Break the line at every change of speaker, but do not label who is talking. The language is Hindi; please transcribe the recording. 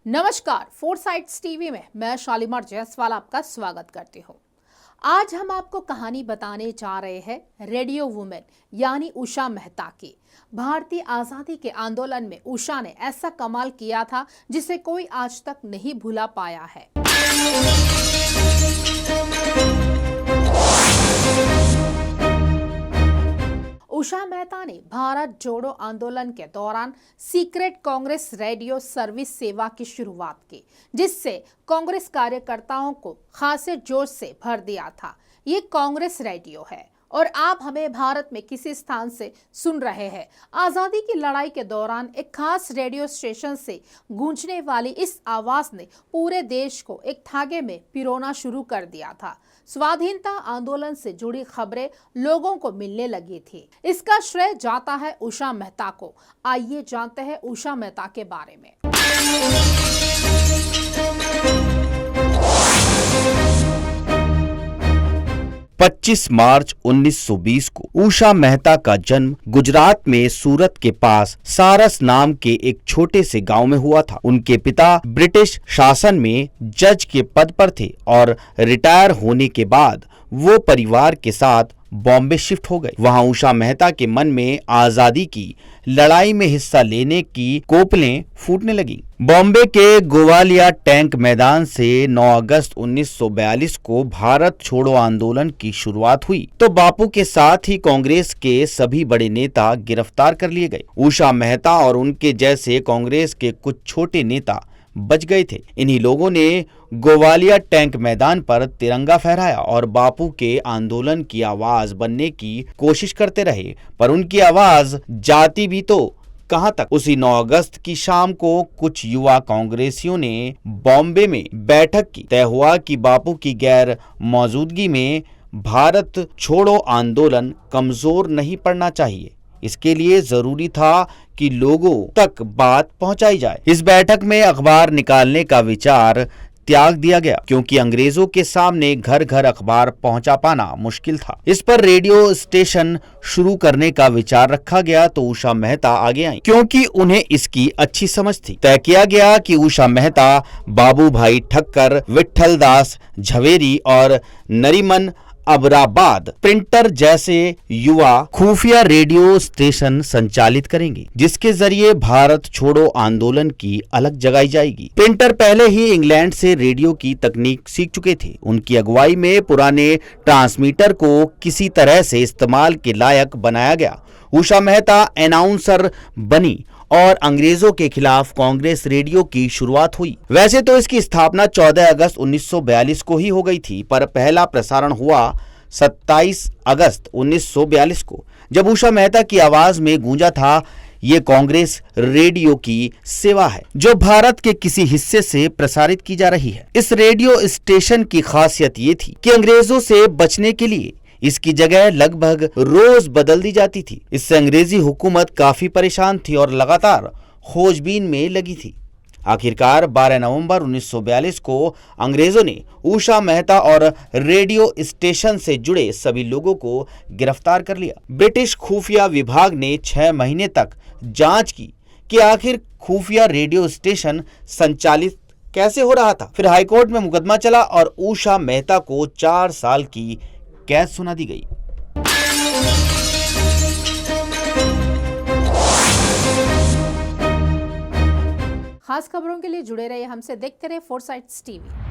नमस्कार, फोरसाइट्स टीवी में मैं शालीमार जायसवाल आपका स्वागत करती हूँ। आज हम आपको कहानी बताने जा रहे हैं रेडियो वुमेन यानी उषा मेहता की। भारतीय आजादी के आंदोलन में उषा ने ऐसा कमाल किया था जिसे कोई आज तक नहीं भुला पाया है। उषा मेहता ने भारत जोड़ो आंदोलन के दौरान सीक्रेट कांग्रेस रेडियो सर्विस सेवा की शुरुआत की, जिससे कांग्रेस कार्यकर्ताओं को खासे जोश से भर दिया था। ये कांग्रेस रेडियो है और आप हमें भारत में किसी स्थान से सुन रहे हैं। आजादी की लड़ाई के दौरान एक खास रेडियो स्टेशन से गूंजने वाली इस आवाज ने पूरे देश को एक धागे में पिरोना शुरू कर दिया था। स्वाधीनता आंदोलन से जुड़ी खबरें लोगों को मिलने लगी थी। इसका श्रेय जाता है उषा मेहता को। आइए जानते हैं उषा मेहता के बारे में।
25 मार्च 1920 को उषा मेहता का जन्म गुजरात में सूरत के पास सारस नाम के एक छोटे से गांव में हुआ था। उनके पिता ब्रिटिश शासन में जज के पद पर थे और रिटायर होने के बाद वो परिवार के साथ बॉम्बे शिफ्ट हो गए। वहां उषा मेहता के मन में आजादी की लड़ाई में हिस्सा लेने की कोपलें फूटने लगी। बॉम्बे के गोवालिया टैंक मैदान से 9 अगस्त 1942 को भारत छोड़ो आंदोलन की शुरुआत हुई तो बापू के साथ ही कांग्रेस के सभी बड़े नेता गिरफ्तार कर लिए गए। उषा मेहता और उनके जैसे कांग्रेस के कुछ छोटे नेता बच गए थे। इन्हीं लोगों ने गोवालिया टैंक मैदान पर तिरंगा फहराया और बापू के आंदोलन की आवाज बनने की कोशिश करते रहे, पर उनकी आवाज जाती भी तो कहां तक। उसी 9 अगस्त की शाम को कुछ युवा कांग्रेसियों ने बॉम्बे में बैठक की। तय हुआ कि बापू की गैर मौजूदगी में भारत छोड़ो आंदोलन कमजोर नहीं पड़ना चाहिए। इसके लिए जरूरी था कि लोगों तक बात पहुंचाई जाए। इस बैठक में अखबार निकालने का विचार त्याग दिया गया, क्योंकि अंग्रेजों के सामने घर घर अखबार पहुंचा पाना मुश्किल था। इस पर रेडियो स्टेशन शुरू करने का विचार रखा गया तो उषा मेहता आगे आई, क्योंकि उन्हें इसकी अच्छी समझ थी। तय किया गया कि उषा मेहता बाबू भाई ठक्कर, विट्ठल दास झवेरी और नरीमन अबराबाद प्रिंटर जैसे युवा खुफिया रेडियो स्टेशन संचालित करेंगे, जिसके जरिए भारत छोड़ो आंदोलन की अलग जगाई जाएगी। प्रिंटर पहले ही इंग्लैंड से रेडियो की तकनीक सीख चुके थे। उनकी अगुवाई में पुराने ट्रांसमीटर को किसी तरह से इस्तेमाल के लायक बनाया गया। उषा मेहता अनाउंसर बनी और अंग्रेजों के खिलाफ कांग्रेस रेडियो की शुरुआत हुई। वैसे तो इसकी स्थापना 14 अगस्त 1942 को ही हो गई थी, पर पहला प्रसारण हुआ 27 अगस्त 1942 को, जब उषा मेहता की आवाज में गूंजा था, ये कांग्रेस रेडियो की सेवा है जो भारत के किसी हिस्से से प्रसारित की जा रही है। इस रेडियो स्टेशन की खासियत ये थी कि अंग्रेजों से बचने के लिए इसकी जगह लगभग रोज बदल दी जाती थी। इससे अंग्रेजी हुकूमत काफी परेशान थी और लगातार खोजबीन में लगी थी। आखिरकार 12 नवंबर 1942 को अंग्रेजों ने उषा मेहता और रेडियो स्टेशन से जुड़े सभी लोगों को गिरफ्तार कर लिया। ब्रिटिश खुफिया विभाग ने 6 महीने तक जांच की कि आखिर खुफिया रेडियो स्टेशन संचालित कैसे हो रहा था। फिर हाईकोर्ट में मुकदमा चला और उषा मेहता को 4 साल की कैद सुना दी गई।
खास खबरों के लिए जुड़े रहिए हमसे, देखते रहे फोरसाइट्स टीवी।